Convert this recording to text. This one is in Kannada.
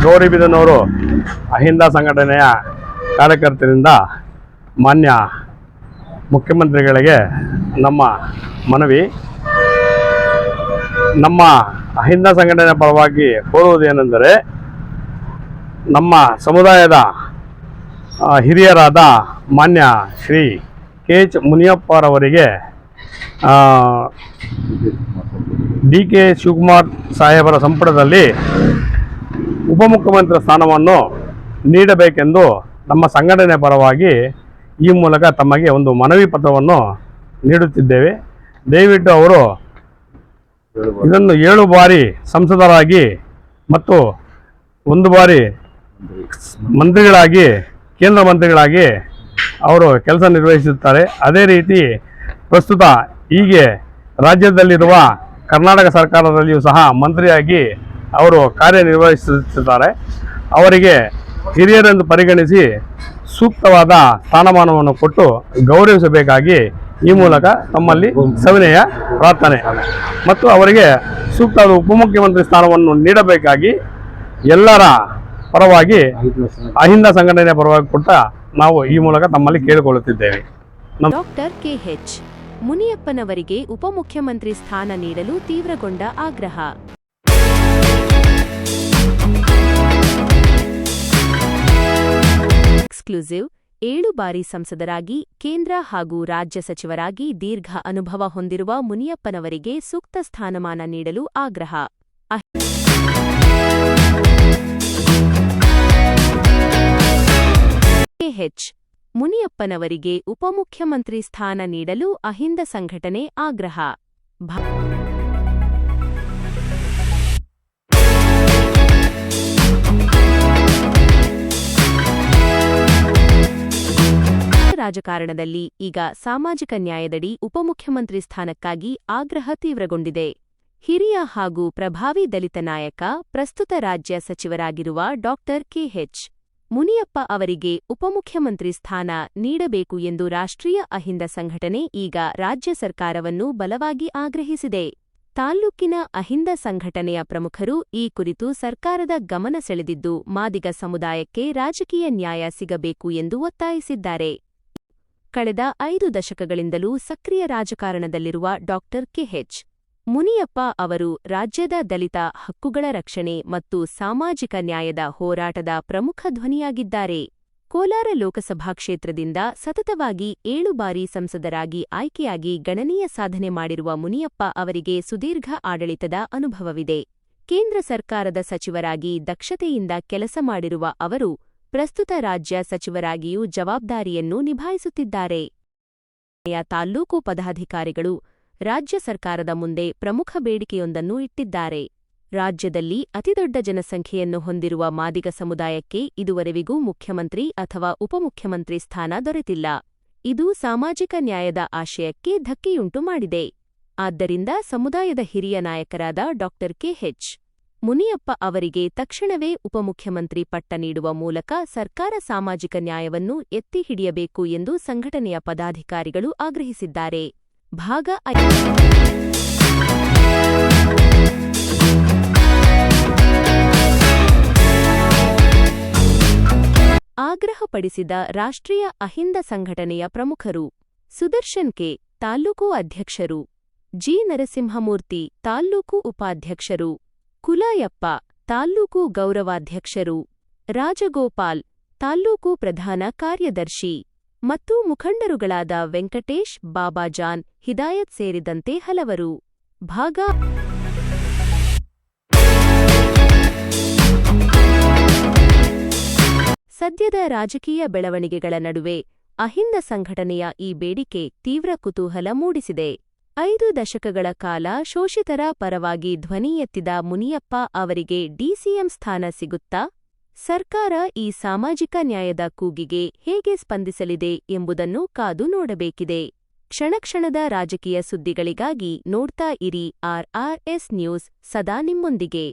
ಗೌರಿಬಿದನೂರು ಅಹಿಂದ ಸಂಘಟನೆಯ ಕಾರ್ಯಕರ್ತರಿಂದ ಮಾನ್ಯ ಮುಖ್ಯಮಂತ್ರಿಗಳಿಗೆ ನಮ್ಮ ಮನವಿ. ನಮ್ಮ ಅಹಿಂದ ಸಂಘಟನೆ ಪರವಾಗಿ ಕೋರುವುದೇನೆಂದರೆ, ನಮ್ಮ ಸಮುದಾಯದ ಹಿರಿಯರಾದ ಮಾನ್ಯ ಶ್ರೀ KH ಮುನಿಯಪ್ಪರವರಿಗೆ DK ಶಿವಕುಮಾರ್ ಸಾಹೇಬರ ಸಂಪುಟದಲ್ಲಿ ಉಪಮುಖ್ಯಮಂತ್ರಿ ಸ್ಥಾನವನ್ನು ನೀಡಬೇಕೆಂದು ನಮ್ಮ ಸಂಘಟನೆ ಪರವಾಗಿ ಈ ಮೂಲಕ ತಮಗೆ ಒಂದು ಮನವಿ ಪತ್ರವನ್ನು ನೀಡುತ್ತಿದ್ದೇವೆ. ದಯವಿಟ್ಟು ಅವರು ಇದನ್ನು 7 ಬಾರಿ ಸಂಸದರಾಗಿ ಮತ್ತು 1 ಬಾರಿ ಮಂತ್ರಿಗಳಾಗಿ, ಕೇಂದ್ರ ಮಂತ್ರಿಗಳಾಗಿ ಅವರು ಕೆಲಸ ನಿರ್ವಹಿಸುತ್ತಾರೆ. ಅದೇ ರೀತಿ ಪ್ರಸ್ತುತ ಹೀಗೆ ರಾಜ್ಯದಲ್ಲಿರುವ ಕರ್ನಾಟಕ ಸರ್ಕಾರದಲ್ಲಿಯೂ ಸಹ ಮಂತ್ರಿಯಾಗಿ ಅವರು ಕಾರ್ಯನಿರ್ವಹಿಸುತ್ತಿದ್ದಾರೆ. ಅವರಿಗೆ ಹಿರಿಯರೆಂದು ಪರಿಗಣಿಸಿ ಸೂಕ್ತವಾದ ಸ್ಥಾನಮಾನವನ್ನು ಕೊಟ್ಟು ಗೌರವಿಸಬೇಕಾಗಿ ಈ ಮೂಲಕ ತಮ್ಮಲ್ಲಿ ಸವಿನಯ ಪ್ರಾರ್ಥನೆ ಮತ್ತು ಅವರಿಗೆ ಸೂಕ್ತವಾದ ಉಪಮುಖ್ಯಮಂತ್ರಿ ಸ್ಥಾನವನ್ನು ನೀಡಬೇಕಾಗಿ ಎಲ್ಲರ ಪರವಾಗಿ ಅಹಿಂದ ಸಂಘಟನೆ ಪರವಾಗಿ ಕೊಟ್ಟ ನಾವು ಈ ಮೂಲಕ ತಮ್ಮಲ್ಲಿ ಕೇಳಿಕೊಳ್ಳುತ್ತಿದ್ದೇವೆ. ಡಾಕ್ಟರ್ KH ಮುನಿಯಪ್ಪನವರಿಗೆ ಉಪಮುಖ್ಯಮಂತ್ರಿ ಸ್ಥಾನ ನೀಡಲು ತೀವ್ರಗೊಂಡ ಆಗ್ರಹ. ಎಕ್ಸ್ಕ್ಲೂಸಿವ್ 7 ಬಾರಿ ಸಂಸದರಾಗಿ ಕೇಂದ್ರ ಹಾಗೂ ರಾಜ್ಯ ಸಚಿವರಾಗಿ ದೀರ್ಘ ಅನುಭವ ಹೊಂದಿರುವ ಮುನಿಯಪ್ಪನವರಿಗೆ ಸೂಕ್ತ ಸ್ಥಾನಮಾನ ನೀಡಲು ಆಗ್ರಹ. KH ಮುನಿಯಪ್ಪನವರಿಗೆ ಉಪಮುಖ್ಯಮಂತ್ರಿ ಸ್ಥಾನ ನೀಡಲು ಅಹಿಂದ ಸಂಘಟನೆ ಆಗ್ರಹ. ರಾಜಕಾರಣದಲ್ಲಿ ಈಗ ಸಾಮಾಜಿಕ ನ್ಯಾಯದಡಿ ಉಪಮುಖ್ಯಮಂತ್ರಿ ಸ್ಥಾನಕ್ಕಾಗಿ ಆಗ್ರಹ ತೀವ್ರಗೊಂಡಿದೆ. ಹಿರಿಯ ಹಾಗೂ ಪ್ರಭಾವಿ ದಲಿತ ನಾಯಕ, ಪ್ರಸ್ತುತ ರಾಜ್ಯ ಸಚಿವರಾಗಿರುವ ಡಾಕ್ಟರ್ KH ಮುನಿಯಪ್ಪ ಅವರಿಗೆ ಉಪಮುಖ್ಯಮಂತ್ರಿ ಸ್ಥಾನ ನೀಡಬೇಕು ಎಂದು ರಾಷ್ಟ್ರೀಯ ಅಹಿಂದ ಸಂಘಟನೆ ಈಗ ರಾಜ್ಯ ಸರ್ಕಾರವನ್ನು ಬಲವಾಗಿ ಆಗ್ರಹಿಸಿದೆ. ತಾಲ್ಲೂಕಿನ ಅಹಿಂದ ಸಂಘಟನೆಯ ಪ್ರಮುಖರು ಈ ಕುರಿತು ಸರ್ಕಾರದ ಗಮನ ಸೆಳೆದಿದ್ದು, ಮಾದಿಗ ಸಮುದಾಯಕ್ಕೆ ರಾಜಕೀಯ ನ್ಯಾಯ ಸಿಗಬೇಕು ಎಂದು ಒತ್ತಾಯಿಸಿದ್ದಾರೆ. ಕಳೆದ 5 ದಶಕಗಳಿಂದಲೂ ಸಕ್ರಿಯ ರಾಜಕಾರಣದಲ್ಲಿರುವ ಡಾಕ್ಟರ್ KH ಮುನಿಯಪ್ಪ ಅವರು ರಾಜ್ಯದ ದಲಿತ ಹಕ್ಕುಗಳ ರಕ್ಷಣೆ ಮತ್ತು ಸಾಮಾಜಿಕ ನ್ಯಾಯದ ಹೋರಾಟದ ಪ್ರಮುಖ ಧ್ವನಿಯಾಗಿದ್ದಾರೆ. ಕೋಲಾರ ಲೋಕಸಭಾ ಕ್ಷೇತ್ರದಿಂದ ಸತತವಾಗಿ 7 ಬಾರಿ ಸಂಸದರಾಗಿ ಆಯ್ಕೆಯಾಗಿ ಗಣನೀಯ ಸಾಧನೆ ಮಾಡಿರುವ ಮುನಿಯಪ್ಪ ಅವರಿಗೆ ಸುದೀರ್ಘ ಆಡಳಿತದ ಅನುಭವವಿದೆ. ಕೇಂದ್ರ ಸರ್ಕಾರದ ಸಚಿವರಾಗಿ ದಕ್ಷತೆಯಿಂದ ಕೆಲಸ ಮಾಡಿರುವ ಅವರು ಪ್ರಸ್ತುತ ರಾಜ್ಯ ಸಚಿವರಾಗಿಯೂ ಜವಾಬ್ದಾರಿಯನ್ನು ನಿಭಾಯಿಸುತ್ತಿದ್ದಾರೆ. ತಾಲ್ಲೂಕು ಪದಾಧಿಕಾರಿಗಳು ರಾಜ್ಯ ಸರ್ಕಾರದ ಮುಂದೆ ಪ್ರಮುಖ ಬೇಡಿಕೆಯೊಂದನ್ನು ಇಟ್ಟಿದ್ದಾರೆ. ರಾಜ್ಯದಲ್ಲಿ ಅತಿದೊಡ್ಡ ಜನಸಂಖ್ಯೆಯನ್ನು ಹೊಂದಿರುವ ಮಾದಿಗ ಸಮುದಾಯಕ್ಕೆ ಇದುವರೆವಿಗೂ ಮುಖ್ಯಮಂತ್ರಿ ಅಥವಾ ಉಪಮುಖ್ಯಮಂತ್ರಿ ಸ್ಥಾನ ದೊರೆತಿಲ್ಲ. ಇದು ಸಾಮಾಜಿಕ ನ್ಯಾಯದ ಆಶಯಕ್ಕೆ ಧಕ್ಕೆಯುಂಟು ಮಾಡಿದೆ. ಆದ್ದರಿಂದ ಸಮುದಾಯದ ಹಿರಿಯ ನಾಯಕರಾದ ಡಾಕ್ಟರ್ KH ಮುನಿಯಪ್ಪ ಅವರಿಗೆ ತಕ್ಷಣವೇ ಉಪಮುಖ್ಯಮಂತ್ರಿ ಪಟ್ಟ ನೀಡುವ ಮೂಲಕ ಸರ್ಕಾರ ಸಾಮಾಜಿಕ ನ್ಯಾಯವನ್ನು ಎತ್ತಿ ಹಿಡಿಯಬೇಕು ಎಂದು ಸಂಘಟನೆಯ ಪದಾಧಿಕಾರಿಗಳು ಆಗ್ರಹಿಸಿದ್ದಾರೆ. ಭಾಗ ಆಗ್ರಹಪಡಿಸಿದ ರಾಷ್ಟ್ರೀಯ ಅಹಿಂದ ಸಂಘಟನೆಯ ಪ್ರಮುಖರು: ಸುದರ್ಶನ್ K, ತಾಲ್ಲೂಕು ಅಧ್ಯಕ್ಷರು; G. ನರಸಿಂಹಮೂರ್ತಿ, ತಾಲ್ಲೂಕು ಉಪಾಧ್ಯಕ್ಷರು; ಕುಲಾಯಪ್ಪ, ತಾಲ್ಲೂಕು ಗೌರವಾಧ್ಯಕ್ಷರು; ರಾಜಗೋಪಾಲ್, ತಾಲ್ಲೂಕು ಪ್ರಧಾನ ಕಾರ್ಯದರ್ಶಿ ಮತ್ತು ಮುಖಂಡರುಗಳಾದ ವೆಂಕಟೇಶ್, ಬಾಬಾಜಾನ್, ಹಿದಾಯತ್ ಸೇರಿದಂತೆ ಹಲವರು. ಭಾಗ ಸದ್ಯದ ರಾಜಕೀಯ ಬೆಳವಣಿಗೆಗಳ ನಡುವೆ ಅಹಿಂದ ಸಂಘಟನೆಯ ಈ ಬೇಡಿಕೆ ತೀವ್ರ ಕುತೂಹಲ ಮೂಡಿಸಿದೆ. 5 ದಶಕಗಳ ಕಾಲ ಶೋಷಿತರ ಪರವಾಗಿ ಧ್ವನಿ ಎತ್ತಿದ ಮುನಿಯಪ್ಪ ಅವರಿಗೆ DCM ಸ್ಥಾನ ಸಿಗುತ್ತಾ? ಸರ್ಕಾರ ಈ ಸಾಮಾಜಿಕ ನ್ಯಾಯದ ಕೂಗಿಗೆ ಹೇಗೆ ಸ್ಪಂದಿಸಲಿದೆ ಎಂಬುದನ್ನು ಕಾದು ನೋಡಬೇಕಿದೆ. ಕ್ಷಣಕ್ಷಣದ ರಾಜಕೀಯ ಸುದ್ದಿಗಳಿಗಾಗಿ ನೋಡ್ತಾ ಇರಿ RRS ನ್ಯೂಸ್, ಸದಾ ನಿಮ್ಮೊಂದಿಗೆ.